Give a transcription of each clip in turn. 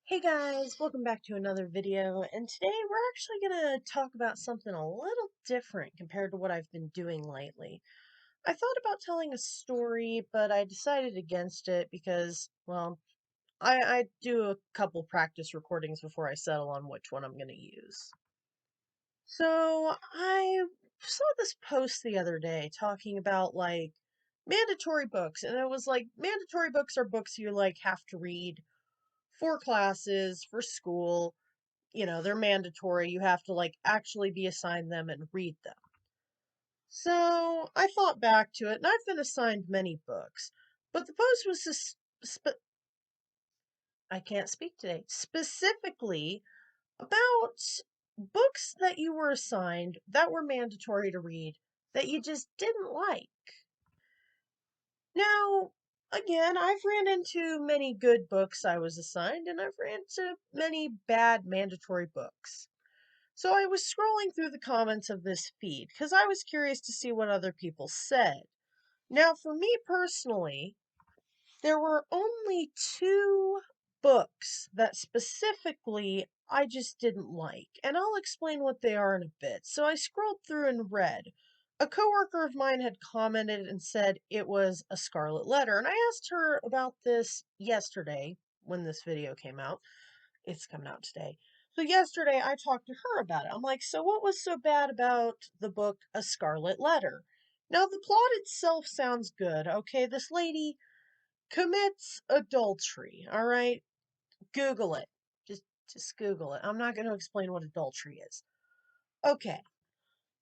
Hey guys, welcome back to another video, and today we're actually going to talk about something a little different compared to what I've been doing lately. I thought about telling a story, but I decided against it because, well, I do a couple practice recordings before I settle on which one I'm going to use. So I saw this post the other day talking about mandatory books, and it was like mandatory books are books you have to read for classes, for school. They're mandatory. You have to actually be assigned them and read them. So I thought back to it, and I've been assigned many books, but the post was I can't speak today, specifically about books that you were assigned that were mandatory to read that you just didn't like. Now, again, I've ran into many good books I was assigned, and I've ran into many bad mandatory books. So I was scrolling through the comments of this feed because I was curious to see what other people said. Now, for me personally, there were only two books that specifically I just didn't like, and I'll explain what they are in a bit. So I scrolled through and read. A coworker of mine had commented and said it was A Scarlet Letter, and I asked her about this yesterday when this video came out. It's coming out today. So yesterday I talked to her about it. I'm like, so what was so bad about the book A Scarlet Letter? Now the plot itself sounds good. Okay, this lady commits adultery. All right, Google it. Just Google it. I'm not going to explain what adultery is. Okay,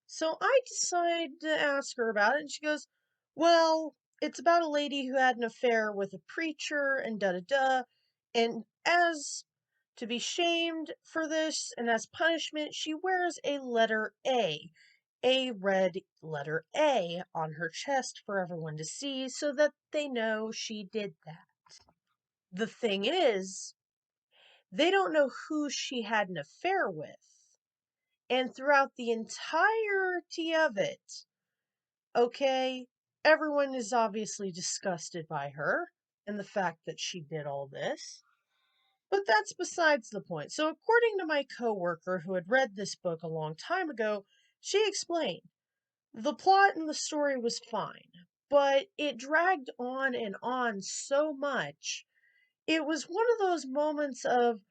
so I decided to ask her about it, and she goes, "Well, it's about a lady who had an affair with a preacher, and da da da. And as to be shamed for this, and as punishment, she wears a letter a red letter A on her chest for everyone to see so that they know she did that. The thing is, they don't know who she had an affair with. And throughout the entirety of it, okay, everyone is obviously disgusted by her and the fact that she did all this. But that's besides the point. So, according to my coworker who had read this book a long time ago, she explained the plot and the story was fine, but it dragged on and on so much. It was one of those moments of,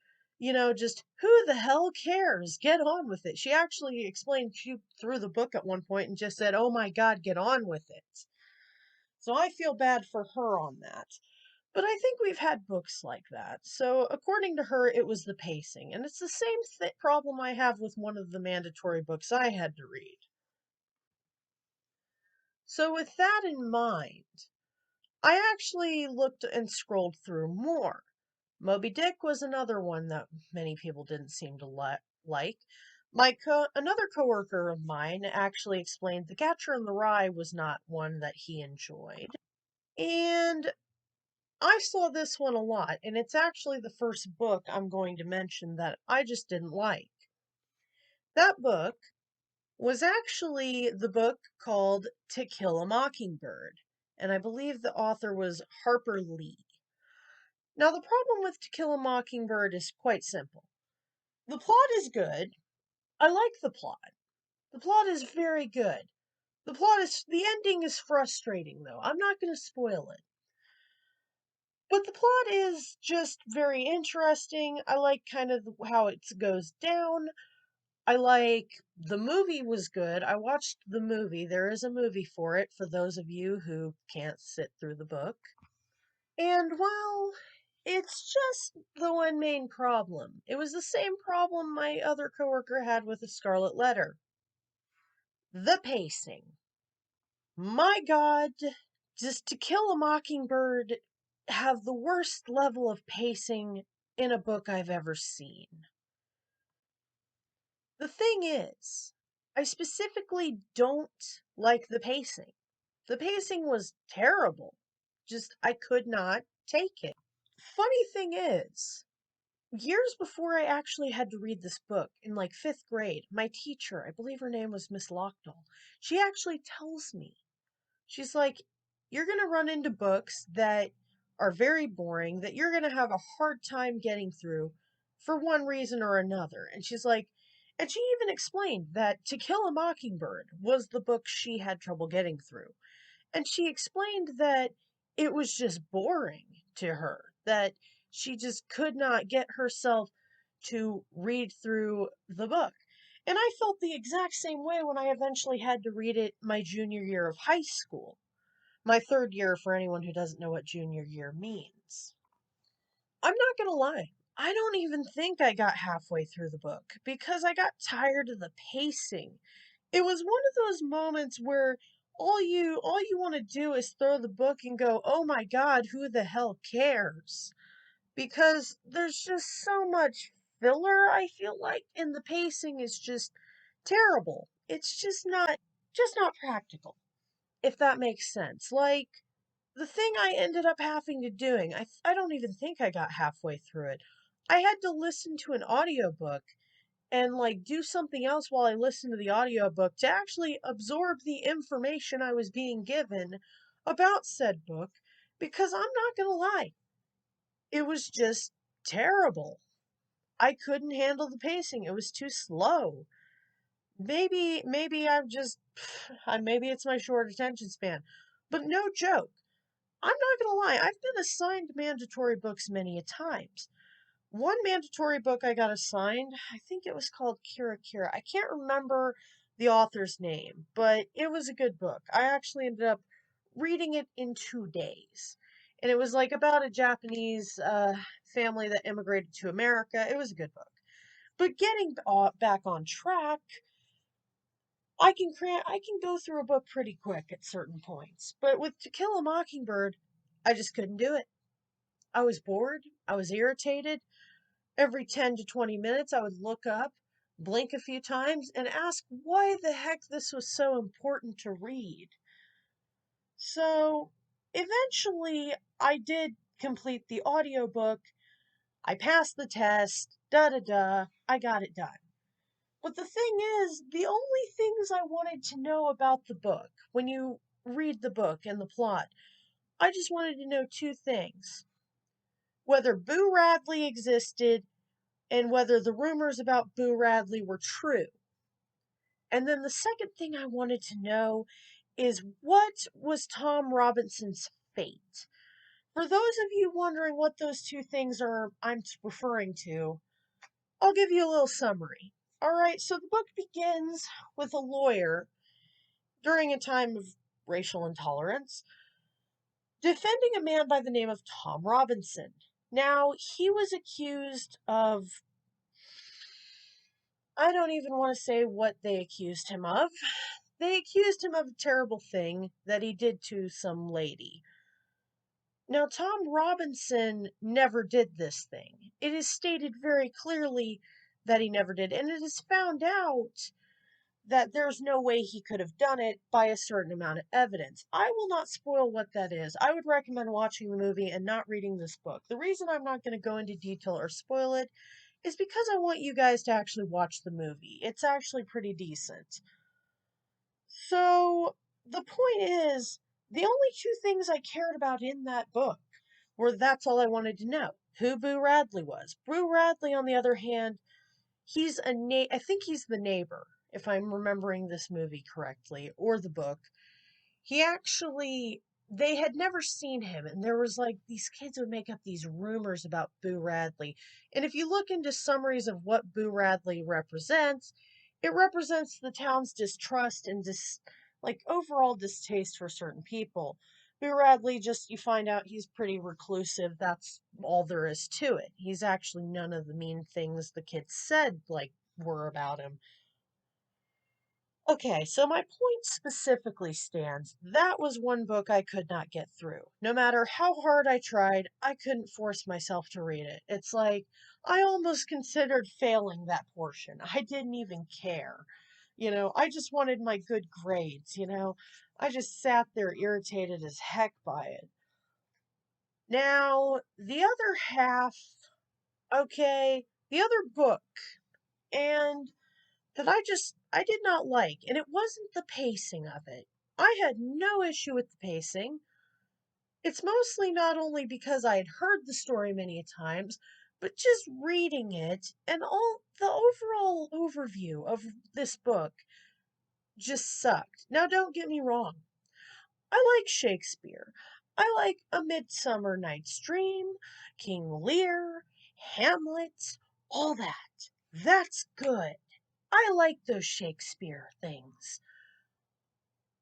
just who the hell cares? Get on with it. She actually explained she threw the book at one point and just said, "Oh my God, get on with it." So I feel bad for her on that. But I think we've had books like that. So, according to her, it was the pacing. And it's the same problem I have with one of the mandatory books I had to read. So, with that in mind, I actually looked and scrolled through more. Moby Dick was another one that many people didn't seem to like. Another coworker of mine actually explained The Catcher in the Rye was not one that he enjoyed. And I saw this one a lot, and it's actually the first book I'm going to mention that I just didn't like. That book was actually the book called To Kill a Mockingbird, and I believe the author was Harper Lee. Now, the problem with To Kill a Mockingbird is quite simple. The plot is good. I like the plot. The plot is very good. The ending is frustrating though. I'm not going to spoil it. But the plot is just very interesting. I like kind of how it goes down. I like the movie was good. I watched the movie. There is a movie for it for those of you who can't sit through the book. And well, it's just the one main problem. It was the same problem my other coworker had with The Scarlet Letter. The pacing. My God, just To Kill a Mockingbird have the worst level of pacing in a book I've ever seen. The thing is, I specifically don't like the pacing. The pacing was terrible. Just, I could not take it. Funny thing is, years before I actually had to read this book, in like fifth grade, my teacher, I believe her name was Miss Lockdoll, she actually tells me, she's like, you're going to run into books that are very boring, that you're going to have a hard time getting through. for one reason or another. And she's like, and she even explained that To Kill a Mockingbird was the book she had trouble getting through. And she explained that it was just boring to her, that she just could not get herself to read through the book. And I felt the exact same way when I eventually had to read it my junior year of high school. My third year, for anyone who doesn't know what junior year means. I'm not going to lie. I don't even think I got halfway through the book because I got tired of the pacing. It was one of those moments where all you want to do is throw the book and go, "Oh my god, who the hell cares?" Because there's just so much filler, I feel like, and the pacing is just terrible. It's just not practical, if that makes sense. Like the thing I ended up having to doing, I don't even think I got halfway through it. I had to listen to an audiobook and like do something else while I listened to the audiobook to actually absorb the information I was being given about said book because I'm not going to lie, it was just terrible. I couldn't handle the pacing. It was too slow. Maybe I'm just maybe it's my short attention span. But no joke. I'm not going to lie, I've been assigned mandatory books many a times. One mandatory book I got assigned, I think it was called Kira Kira. I can't remember the author's name, but it was a good book. I actually ended up reading it in 2 days. And it was like about a Japanese family that immigrated to America. It was a good book. But getting back on track, I can go through a book pretty quick at certain points. But with To Kill a Mockingbird, I just couldn't do it. I was bored. I was irritated. Every 10 to 20 minutes, I would look up, blink a few times, and ask why the heck this was so important to read. So eventually, I did complete the audiobook. I passed the test, da da da, I got it done. But the thing is, the only things I wanted to know about the book, when you read the book and the plot, I just wanted to know two things: whether Boo Radley existed and whether the rumors about Boo Radley were true. And then the second thing I wanted to know is what was Tom Robinson's fate? For those of you wondering what those two things are I'm referring to, I'll give you a little summary. All right, so the book begins with a lawyer during a time of racial intolerance defending a man by the name of Tom Robinson. Now, he was accused of, I don't even want to say what they accused him of. They accused him of a terrible thing that he did to some lady. Now, Tom Robinson never did this thing. It is stated very clearly that he never did, and it is found out that there's no way he could have done it by a certain amount of evidence. I will not spoil what that is. I would recommend watching the movie and not reading this book. The reason I'm not going to go into detail or spoil it is because I want you guys to actually watch the movie. It's actually pretty decent. So, the point is, the only two things I cared about in that book were that's all I wanted to know: who Boo Radley was. Boo Radley, on the other hand, I think he's the neighbor, if I'm remembering this movie correctly, or the book. He actually, they had never seen him, and there was like these kids would make up these rumors about Boo Radley. And if you look into summaries of what Boo Radley represents, it represents the town's distrust and like overall distaste for certain people. Boo Radley, just you find out he's pretty reclusive. That's all there is to it. He's actually none of the mean things the kids said like were about him. Okay, so my point specifically stands. That was one book I could not get through. No matter how hard I tried, I couldn't force myself to read it. It's like I almost considered failing that portion. I didn't even care. I just wanted my good grades. I just sat there irritated as heck by it. Now, the other half, okay, the other book, and that I did not like, and it wasn't the pacing of it. I had no issue with the pacing. It's mostly not only because I had heard the story many times, but just reading it and all the overall overview of this book just sucked. Now, don't get me wrong. I like Shakespeare. I like A Midsummer Night's Dream, King Lear, Hamlet, all that. That's good. I like those Shakespeare things.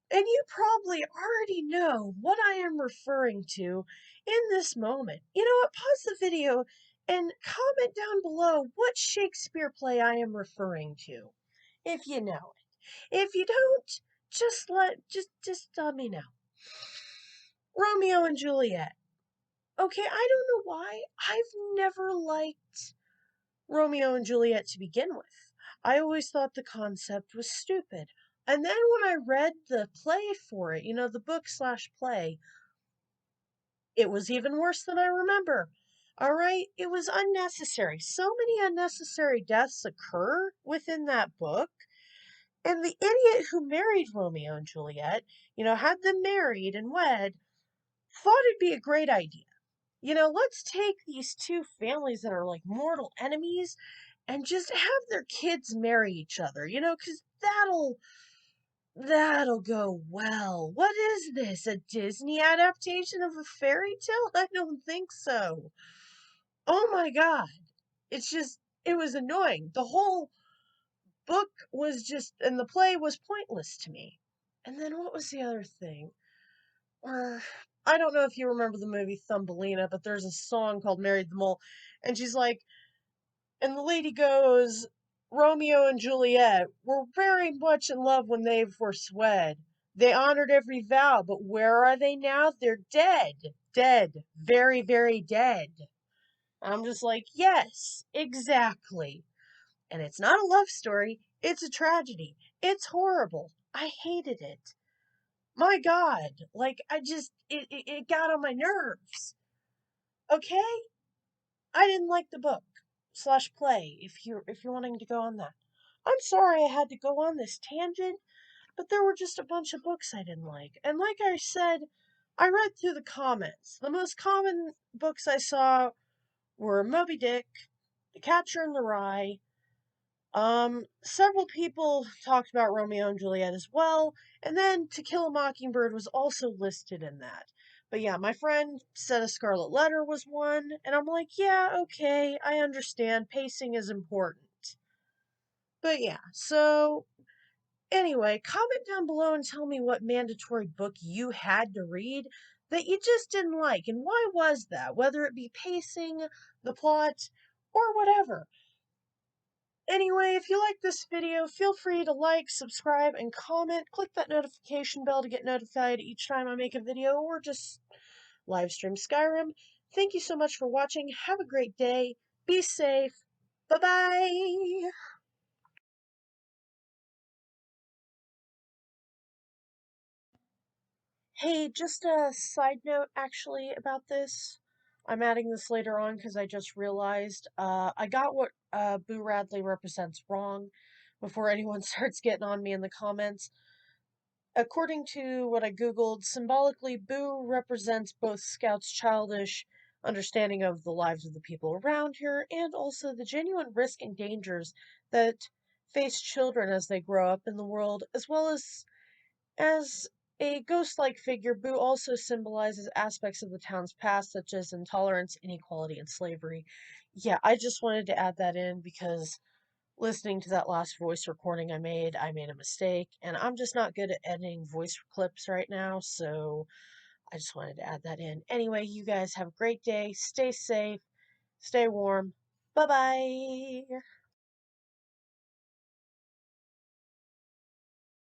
And you probably already know what I am referring to in this moment. You know what? Pause the video and comment down below what Shakespeare play I am referring to, if you know it. If you don't, just let me know. Romeo and Juliet. Okay, I don't know why. I've never liked Romeo and Juliet to begin with. I always thought the concept was stupid. And then when I read the play for it, the book slash play, it was even worse than I remember. All right, it was unnecessary. So many unnecessary deaths occur within that book. And the idiot who married Romeo and Juliet, had them married and wed, thought it'd be a great idea. Let's take these two families that are like mortal enemies and just have their kids marry each other, because that'll go well. What is this? A Disney adaptation of a fairy tale? I don't think so. Oh my god. It was annoying. The whole book was and the play was pointless to me. And then what was the other thing? Or I don't know if you remember the movie Thumbelina, but there's a song called Married the Mole, and she's like, and the lady goes, Romeo and Juliet were very much in love when they first wed. They honored every vow, but where are they now? They're dead. Dead. Very, very dead. I'm just like, yes, exactly. And it's not a love story, it's a tragedy. It's horrible. I hated it. My God. Like, it got on my nerves. Okay? I didn't like the book slash play, if you're wanting to go on that. I'm sorry I had to go on this tangent, but there were just a bunch of books I didn't like. And like I said, I read through the comments. The most common books I saw were Moby Dick, The Catcher in the Rye. Several people talked about Romeo and Juliet as well, and then To Kill a Mockingbird was also listed in that. But yeah, my friend said A Scarlet Letter was one, and I'm like, yeah, okay, I understand. Pacing is important. But yeah, so anyway, comment down below and tell me what mandatory book you had to read that you just didn't like, and why was that? Whether it be pacing, the plot, or whatever. Anyway, if you like this video, feel free to like, subscribe, and comment. Click that notification bell to get notified each time I make a video or just live stream Skyrim. Thank you so much for watching. Have a great day. Be safe. Bye-bye. Hey, just a side note actually about this. I'm adding this later on because I just realized I got what Boo Radley represents wrong before anyone starts getting on me in the comments. According to what I googled, symbolically, Boo represents both Scout's childish understanding of the lives of the people around here and also the genuine risk and dangers that face children as they grow up in the world, as well as a ghost-like figure. Boo also symbolizes aspects of the town's past, such as intolerance, inequality, and slavery. Yeah, I just wanted to add that in because listening to that last voice recording I made a mistake, and I'm just not good at editing voice clips right now, so I just wanted to add that in. Anyway, you guys have a great day. Stay safe, stay warm. Bye bye.